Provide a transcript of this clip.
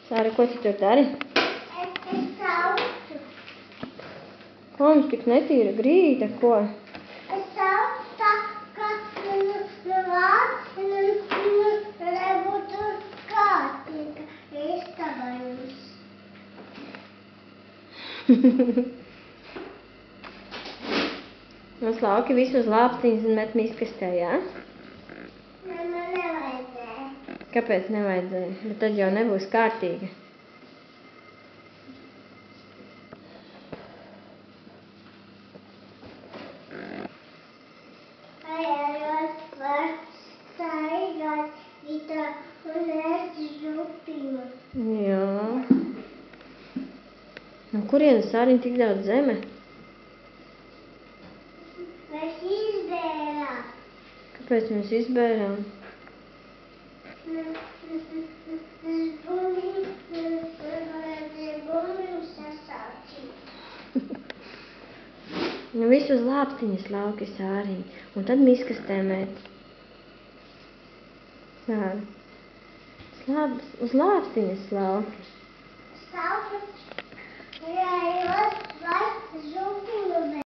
Sāra, ko tu tur dari? Es saucu. Kā mums tik netīra grīda, ko? Es saucu tā, ka vārds nebūtu kārtīga istaba jums. Mums lauki visu uz lāpstiņas un met miskastē, jā? Man nevajadzēja. Kāpēc nevajadzēja? Bet tad jau nebūs kārtīga. Vajag var staigāt vitā un ēst zupiņu. Jā. No kurienes Sāriņ tik daudz zeme? Mēs izbērām. Kāpēc mēs izbērām? Bumbiņu sasaucīt. Nu visu uz lāpstiņas lauki Sāriņ. Un tad miskastē met. Sāra. Uz lāpstiņas lauki. Saucu, ja jūs var zupiņu